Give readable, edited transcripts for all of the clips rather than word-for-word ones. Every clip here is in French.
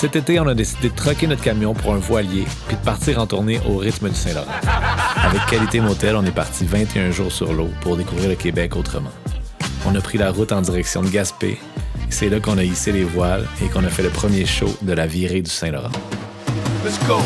Cet été, on a décidé de troquer notre camion pour un voilier puis de partir en tournée au rythme du Saint-Laurent. Avec Qualité Motel, on est parti 21 jours sur l'eau pour découvrir le Québec autrement. On a pris la route en direction de Gaspé et c'est là qu'on a hissé les voiles et qu'on a fait le premier show de la virée du Saint-Laurent. Let's go!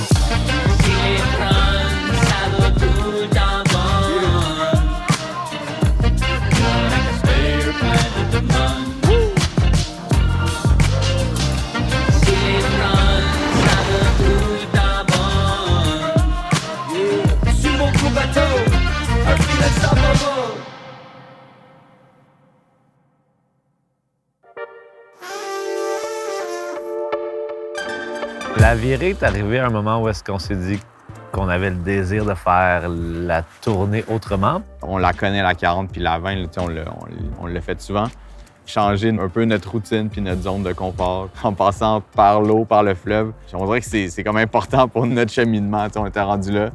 La virée est arrivée à un moment où est-ce qu'on s'est dit qu'on avait le désir de faire la tournée autrement. On la connaît, la 40 puis la 20, là, on l'a fait souvent. Changer un peu notre routine puis notre zone de confort en passant par l'eau, par le fleuve. On dirait que c'est comme important pour notre cheminement. On était rendu là.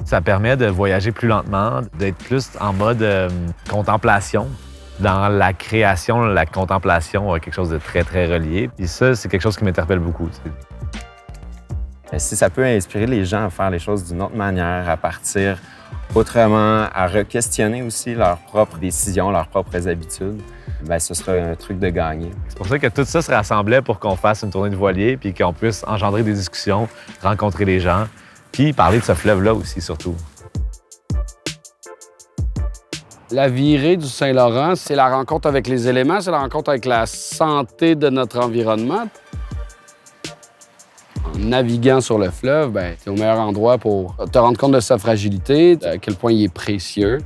Ça permet de voyager plus lentement, d'être plus en mode contemplation. Dans la création, la contemplation a quelque chose de très, très relié. Puis ça, c'est quelque chose qui m'interpelle beaucoup. Si ça peut inspirer les gens à faire les choses d'une autre manière, à partir autrement, à re-questionner aussi leurs propres décisions, leurs propres habitudes, bien, ce serait un truc de gagner. C'est pour ça que tout ça se rassemblait pour qu'on fasse une tournée de voilier puis qu'on puisse engendrer des discussions, rencontrer les gens, puis parler de ce fleuve-là aussi, surtout. La virée du Saint-Laurent, c'est la rencontre avec les éléments, c'est la rencontre avec la santé de notre environnement. En naviguant sur le fleuve, ben, c'est au meilleur endroit pour te rendre compte de sa fragilité, à quel point il est précieux.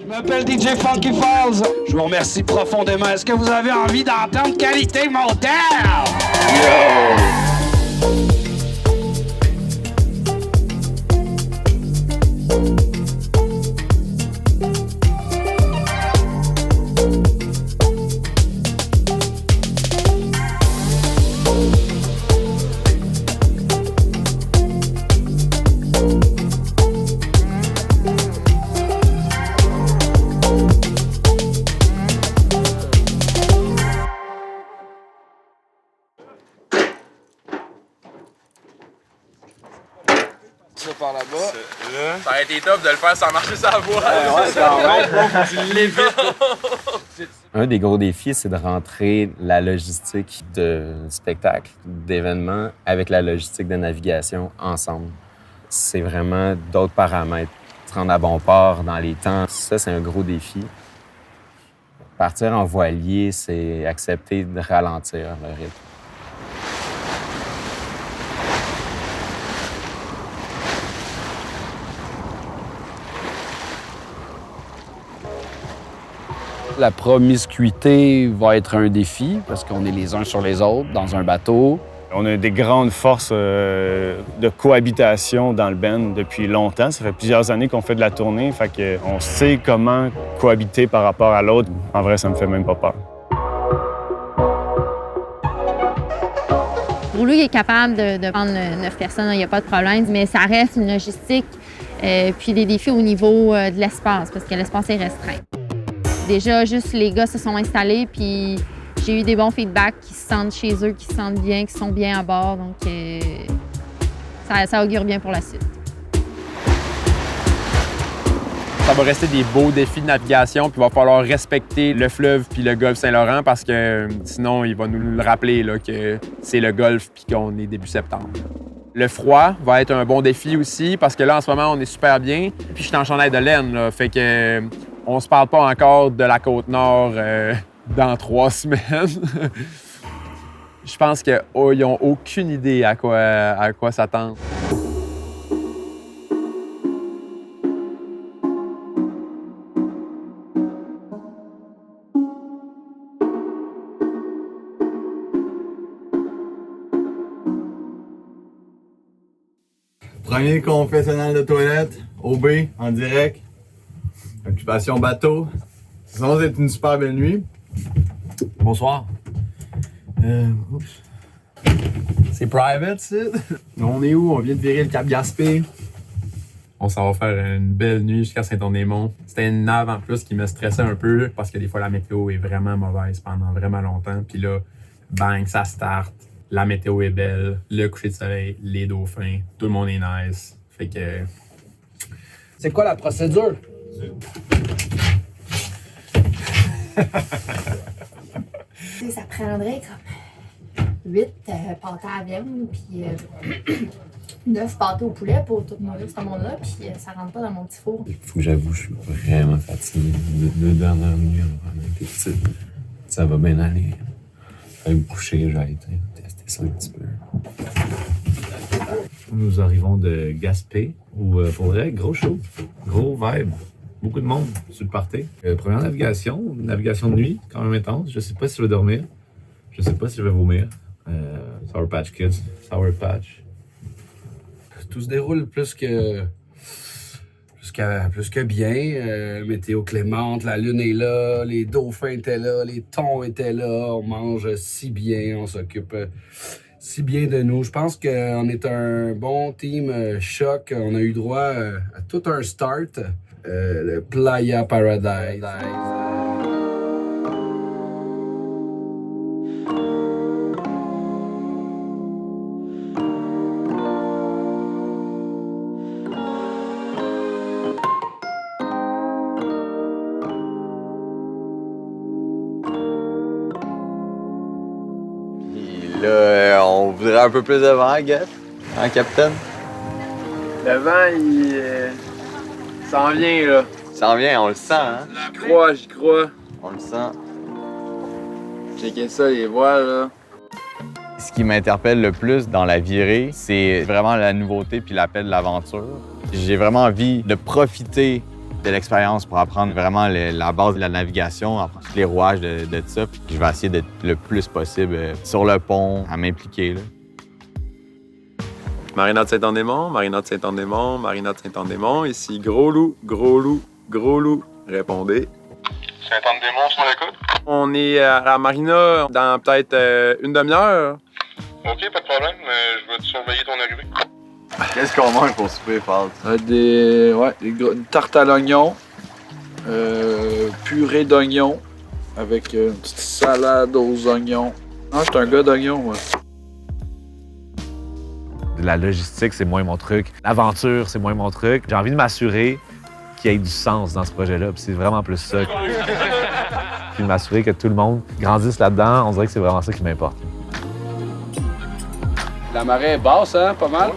Je m'appelle DJ Funky Falls. Je vous remercie profondément. Est-ce que vous avez envie d'entendre Qualité Motel? Yo! Par là-bas. Ça aurait été top de le faire sans marcher sa voie. Tu l'évites. Un des gros défis, c'est de rentrer la logistique de spectacle, d'événements, avec la logistique de navigation ensemble. C'est vraiment d'autres paramètres. Se rendre à bon port dans les temps, ça, c'est un gros défi. Partir en voilier, c'est accepter de ralentir le rythme. La promiscuité va être un défi parce qu'on est les uns sur les autres dans un bateau. On a des grandes forces de cohabitation dans le band depuis longtemps. Ça fait plusieurs années qu'on fait de la tournée, fait qu'on sait comment cohabiter par rapport à l'autre. En vrai, ça me fait même pas peur. Pour lui, il est capable de prendre 9 personnes, il n'y a pas de problème, mais ça reste une logistique puis des défis au niveau de l'espace parce que l'espace est restreint. Déjà, juste les gars se sont installés, puis j'ai eu des bons feedbacks qui se sentent chez eux, qui se sentent bien, qui sont bien à bord. Donc, ça augure bien pour la suite. Ça va rester des beaux défis de navigation, puis il va falloir respecter le fleuve puis le golfe Saint-Laurent parce que sinon, il va nous le rappeler là, que c'est le golfe puis qu'on est début septembre. Le froid va être un bon défi aussi parce que là, en ce moment, on est super bien. Puis je suis en chandail de laine, là, fait que on se parle pas encore de la Côte-Nord dans 3 semaines. Je pense qu'ils n'ont aucune idée à quoi s'attendre. Premier confessionnal de toilette, OB, en direct. Occupation bateau. Sinon, c'est une super belle nuit. Bonsoir. Oups. C'est private, ça. On est où? On vient de virer le Cap Gaspé. On s'en va faire une belle nuit jusqu'à Saint-Anne-des-Monts. C'était une nave en plus qui me stressait un peu parce que des fois la météo est vraiment mauvaise pendant vraiment longtemps. Puis là, bang, ça start. La météo est belle, le coucher de soleil, les dauphins, tout le monde est nice. Fait que... C'est quoi la procédure? Ça prendrait comme 8 pâtés à viande, puis 9 pâtés au poulet pour tout nourrir ce monde-là, puis ça rentre pas dans mon petit four. Faut que j'avoue, je suis vraiment fatigué. Les 2 dernières nuits, on a été petites. Ça va bien aller. Je vais me coucher, je vais aller tester ça un petit peu. Nous arrivons de Gaspé, où pour vrai, gros show, gros vibe, beaucoup de monde sur le party. Première navigation de nuit, quand même intense. Je sais pas si je vais dormir, je sais pas si je vais vomir. Sour Patch Kids, Sour Patch. Tout se déroule plus que bien. Météo clémente, la lune est là, les dauphins étaient là, les thons étaient là. On mange si bien, on s'occupe si bien de nous. Je pense qu'on est un bon team choc. On a eu droit à tout un start. Le Playa Paradise. Là, on voudrait un peu plus de vent, Guess, hein, Capitaine? Le vent, il s'en vient, là. Il s'en vient, on le sent, hein? J'y crois. On le sent. Checkez ça, les voiles, là. Ce qui m'interpelle le plus dans la virée, c'est vraiment la nouveauté puis l'appel de l'aventure. J'ai vraiment envie de profiter de l'expérience pour apprendre vraiment la base de la navigation, apprendre tous les rouages de ça. Puis je vais essayer d'être le plus possible sur le pont, à m'impliquer, là. Marina de Saint-Anne-des-Monts, Marina de Saint-Anne-des-Monts, Marina de Saint-Anne-des-Monts. Ici, gros loup, gros loup, gros loup. Répondez. Saint-Anne-des-Monts, sur l'écoute? On est à la marina dans peut-être une demi-heure. OK, pas de problème, je vais te surveiller ton arrivée. Qu'est-ce qu'on mange pour souper, Falt? Une tarte à l'oignon, purée d'oignon avec une petite salade aux oignons. Ah, je suis un gars d'oignons, moi. La logistique, c'est moins mon truc. L'aventure, c'est moins mon truc. J'ai envie de m'assurer qu'il y ait du sens dans ce projet-là. Puis c'est vraiment plus ça. Puis de m'assurer que tout le monde grandisse là-dedans. On dirait que c'est vraiment ça qui m'importe. La marée est basse, hein? Pas mal.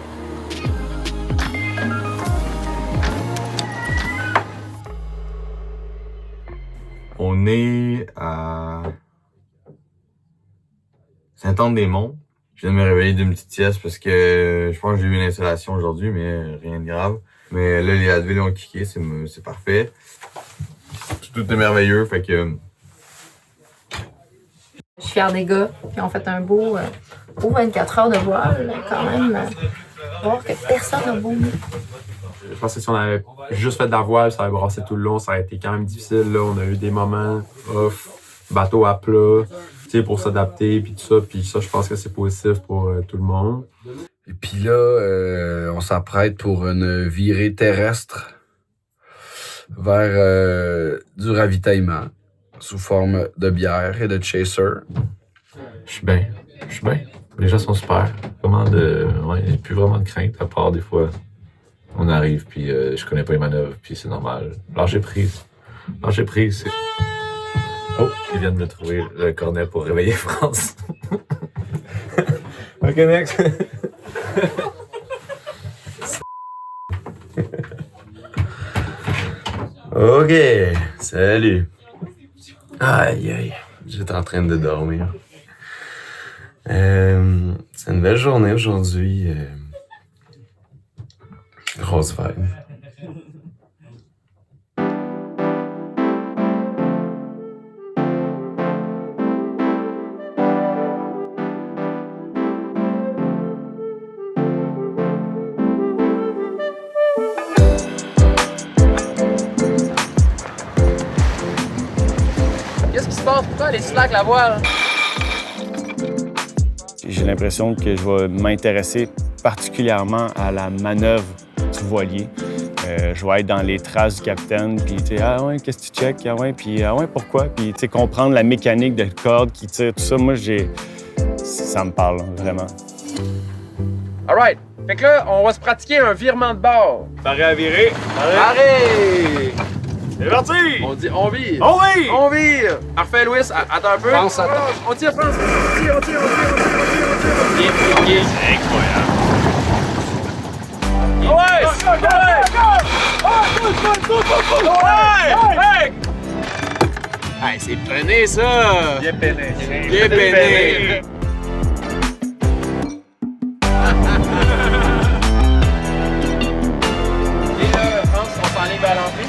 On est à Saint-Anne-des-Monts. Je viens de me réveiller d'une petite sieste parce que je pense que j'ai eu une installation aujourd'hui, mais rien de grave. Mais là, les Advil ont kické, c'est parfait. Tout est merveilleux, fait que... Je suis fière des gars qui ont fait un beau 24 heures de voile, quand même. Voir que personne n'a vomi. Je pense que si on avait juste fait de la voile, ça aurait brassé tout le long, ça aurait été quand même difficile, là. On a eu des moments off, bateau à plat, pour s'adapter, puis tout ça. Puis ça, je pense que c'est positif pour tout le monde. Et puis là, on s'apprête pour une virée terrestre vers du ravitaillement sous forme de bière et de chaser. Je suis bien. Les gens sont super. J'ai plus vraiment de crainte, à part des fois, on arrive, puis je connais pas les manœuvres, puis c'est normal. Lâcher prise, c'est... Oh, ils viennent de me trouver le cornet pour réveiller France. OK, next. OK, salut. Aïe, j'étais en train de dormir. C'est une belle journée aujourd'hui. Grosse vibe. Qu'est-ce qui se passe? Pourquoi les slack la voile? J'ai l'impression que je vais m'intéresser particulièrement à la manœuvre du voilier. Je vais être dans les traces du capitaine, puis tu sais, ah ouais, qu'est-ce que tu checkes? Ah ouais, puis ah ouais, pourquoi? Puis tu sais, comprendre la mécanique de corde qui tire, tout ça, moi, ça me parle, vraiment. All right. Fait que là, on va se pratiquer un virement de bord. Paré à virer. Arrête! C'est parti! On dit on vire. On vire! On vire! Parfait, Louis. Attends un peu. France, attends. On tire, France. On tire. Incroyable. Hey, c'est peiné, ça! Bien peiné. Bien peiné! Et là, France, on s'enligne vers l'entrée.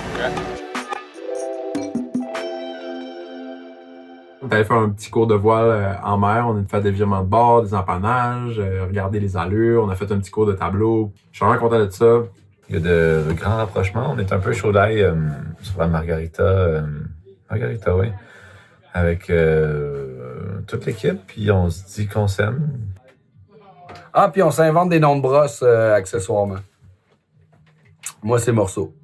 On est allé faire un petit cours de voile en mer. On a fait des virements de bord, des empannages, regarder les allures. On a fait un petit cours de tableau. Je suis vraiment content de ça. Il y a de grands rapprochements. On est un peu chaud d'ail sur la Margarita. Margarita, oui. Avec toute l'équipe, puis on se dit qu'on s'aime. Ah, puis on s'invente des noms de brosses accessoirement. Moi, c'est Morceau.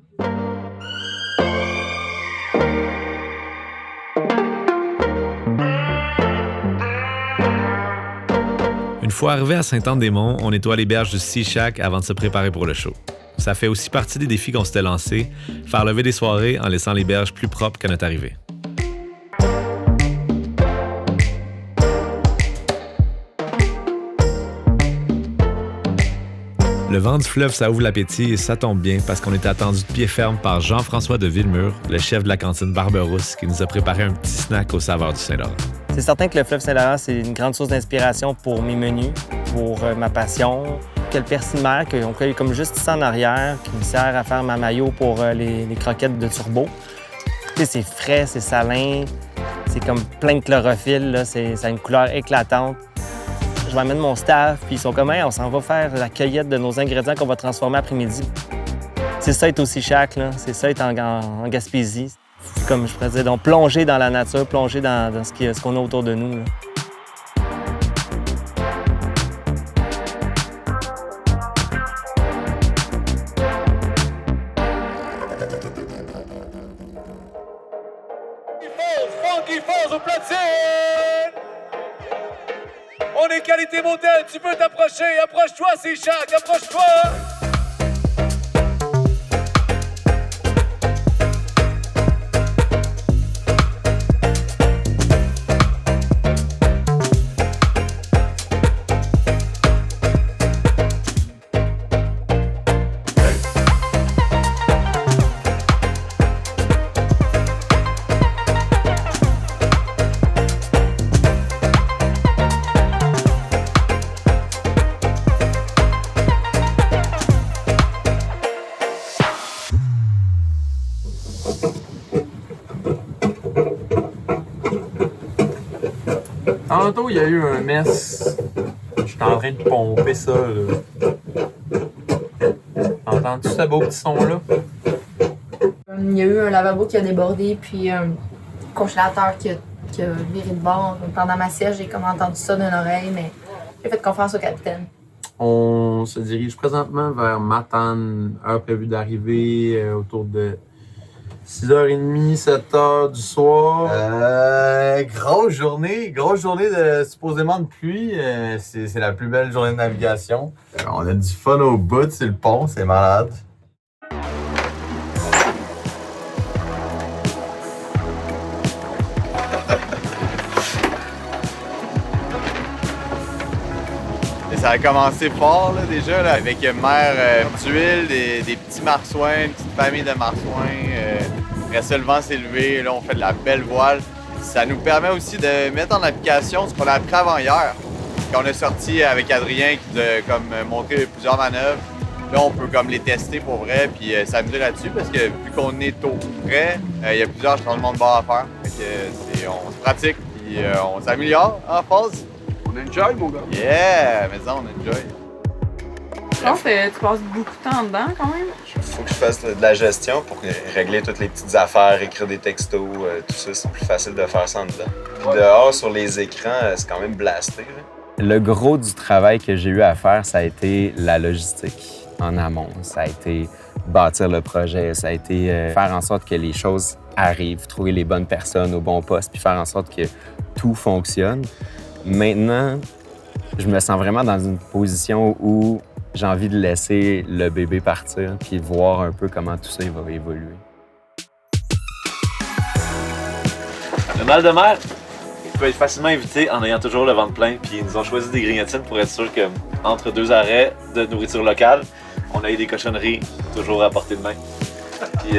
Une fois arrivé à Sainte-Anne-des-Monts, on nettoie les berges du Sea Shack avant de se préparer pour le show. Ça fait aussi partie des défis qu'on s'était lancés, faire lever des soirées en laissant les berges plus propres qu'à notre arrivée. Le vent du fleuve, ça ouvre l'appétit et ça tombe bien parce qu'on était attendu de pied ferme par Jean-François de Villemur, le chef de la cantine Barberousse, qui nous a préparé un petit snack aux saveurs du Saint-Laurent. C'est certain que le fleuve Saint-Laurent, c'est une grande source d'inspiration pour mes menus, pour ma passion. Que le persil de mer, qu'on cueille comme juste ici en arrière, qui me sert à faire ma mayo pour les croquettes de turbo. Tu sais, c'est frais, c'est salin, c'est comme plein de chlorophylle, là, ça a une couleur éclatante. Je vais amener mon staff, puis ils sont comme, hey, on s'en va faire la cueillette de nos ingrédients qu'on va transformer après-midi. C'est ça être aussi chac, là. C'est ça être en Gaspésie. C'est comme je pourrais dire, donc plonger dans la nature, plonger dans ce qu'on a autour de nous, là. Funky Falls au platine! On est qualité motel, tu peux t'approcher, approche-toi, c'est chac, approche-toi! Tantôt, il y a eu un mess. J'étais en train de pomper ça, là. Entends-tu ce beau petit son-là? Il y a eu un lavabo qui a débordé, puis un congélateur qui a viré de bord. Pendant ma sieste, j'ai comme entendu ça d'une oreille, mais j'ai fait confiance au capitaine. On se dirige présentement vers Matane, heure prévue d'arrivée autour de 6h30, 7h du soir. Grosse journée de supposément de pluie. C'est la plus belle journée de navigation. On a du fun au bout sur le pont, c'est malade. Et ça a commencé fort là, déjà, là, avec mer d'huile, des petits marsouins, une petite famille de marsouins. Après ça, le vent s'est levé, là, on fait de la belle voile. Ça nous permet aussi de mettre en application ce qu'on a appris avant hier. Quand on est sorti avec Adrien qui nous a comme montré plusieurs manœuvres, là, on peut comme les tester pour vrai puis s'amuser là-dessus parce que vu qu'on est au frais, il y a plusieurs changements de bord à faire. Fait que, on se pratique puis on s'améliore en phase. On enjoy, mon gars. Yeah! Mais ça, on enjoy. Je pense que tu passes beaucoup de temps dedans, quand même. Il faut que je fasse de la gestion pour régler toutes les petites affaires, écrire des textos, tout ça. C'est plus facile de faire ça en dedans. Puis dehors, sur les écrans, c'est quand même blasté, là. Le gros du travail que j'ai eu à faire, ça a été la logistique en amont. Ça a été bâtir le projet, ça a été faire en sorte que les choses arrivent, trouver les bonnes personnes au bon poste, puis faire en sorte que tout fonctionne. Maintenant, je me sens vraiment dans une position où j'ai envie de laisser le bébé partir puis de voir un peu comment tout ça va évoluer. Le mal de mer peut être facilement évité en ayant toujours le ventre plein. Puis ils nous ont choisi des grignotines pour être sûr qu'entre 2 arrêts de nourriture locale, on a eu des cochonneries toujours à portée de main. Puis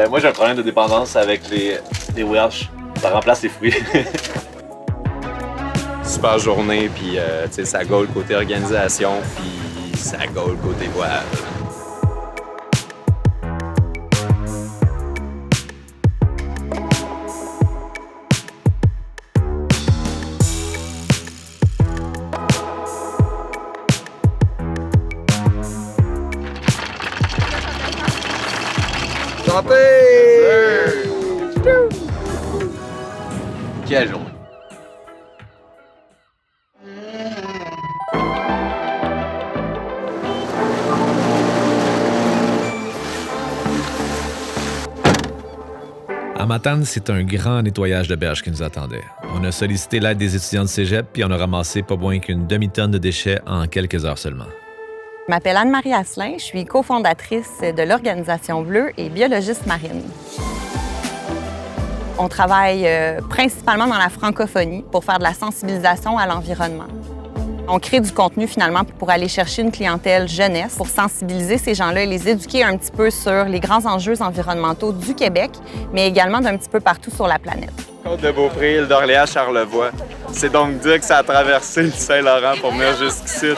moi, j'ai un problème de dépendance avec les Welsh. Ça remplace les fruits. Super journée, puis ça goal côté organisation, puis ça goal côté voyage. Santé! Quelle journée! À Matane, c'est un grand nettoyage de berge qui nous attendait. On a sollicité l'aide des étudiants de cégep, puis on a ramassé pas moins qu'une demi-tonne de déchets en quelques heures seulement. Je m'appelle Anne-Marie Asselin, je suis cofondatrice de l'Organisation Bleue et biologiste marine. On travaille principalement dans la francophonie pour faire de la sensibilisation à l'environnement. On crée du contenu finalement pour aller chercher une clientèle jeunesse, pour sensibiliser ces gens-là et les éduquer un petit peu sur les grands enjeux environnementaux du Québec, mais également d'un petit peu partout sur la planète. Côte de Beaupré, île d'Orléans, Charlevoix. C'est donc dire que ça a traversé le Saint-Laurent pour venir jusqu'ici.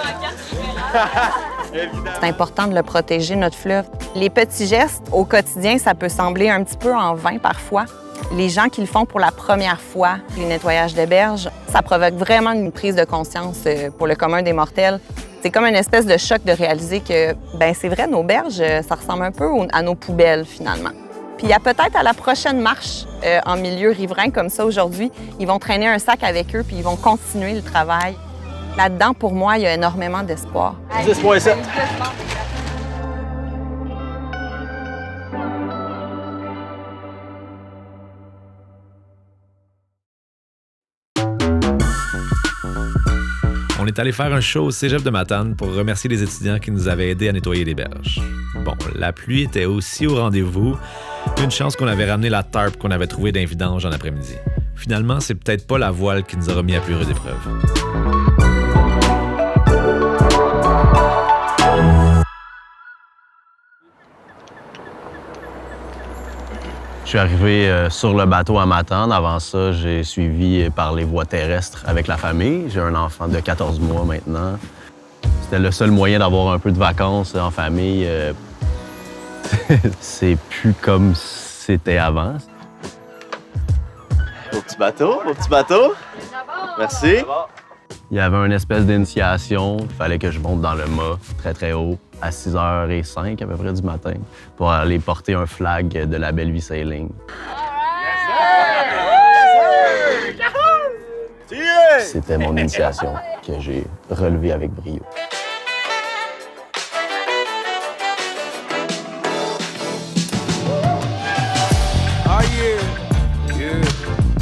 C'est important de le protéger, notre fleuve. Les petits gestes au quotidien, ça peut sembler un petit peu en vain parfois. Les gens qui le font pour la première fois, les nettoyages de berges, ça provoque vraiment une prise de conscience pour le commun des mortels. C'est comme une espèce de choc de réaliser que, c'est vrai, nos berges, ça ressemble un peu à nos poubelles, finalement. Puis il y a peut-être à la prochaine marche en milieu riverain comme ça aujourd'hui, ils vont traîner un sac avec eux puis ils vont continuer le travail. Là-dedans, pour moi, il y a énormément d'espoir. 10.7. On est allé faire un show au cégep de Matane pour remercier les étudiants qui nous avaient aidés à nettoyer les berges. Bon, la pluie était aussi au rendez-vous. Une chance qu'on avait ramené la tarp qu'on avait trouvée d'un vidange en après-midi. Finalement, c'est peut-être pas la voile qui nous aura mis à plus rude épreuve. Je suis arrivé sur le bateau à Matane. Avant ça, j'ai suivi par les voies terrestres avec la famille. J'ai un enfant de 14 mois maintenant. C'était le seul moyen d'avoir un peu de vacances en famille. C'est plus comme c'était avant. Au petit bateau. Merci. Il y avait une espèce d'initiation. Il fallait que je monte dans le mât très, très haut à 6h05 à peu près du matin pour aller porter un flag de la Belle Vie Sailing. C'était mon initiation que j'ai relevée avec brio.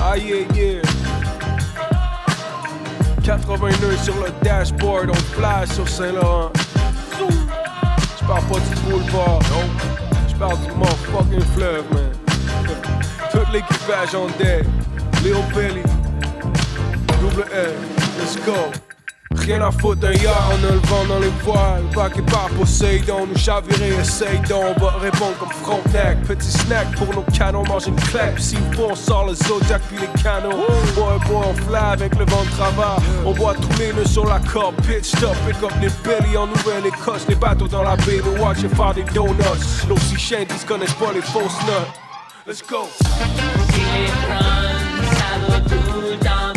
Ah yeah. 89 sur le dashboard, on flash sur Saint-Laurent. Je parle pas du boulevard, non. Je parle du motherfucking fleuve, man. Tout l'équipage en deck. Lil Belly, double L, let's go. Rien à foutre d'un yacht, on a le vent dans les voiles. Baqué par Poseidon, nous chavirer, essaye donc. On va répondre comme Frontenac. Petit snack pour nos canons, mange une claque. Puis si vous on sort le Zodiac puis les canaux. Boy, on fly avec le vent de travers. On voit tous les nœuds sur la corde. Pitch up, pick up les belly en Nouvelle-Écosse. Les bateaux dans la baie, nous watch et faire des donuts. Nos six chiens ils connaissent pas les fausses notes. Let's go. Si les francs, ça vaut tout le temps.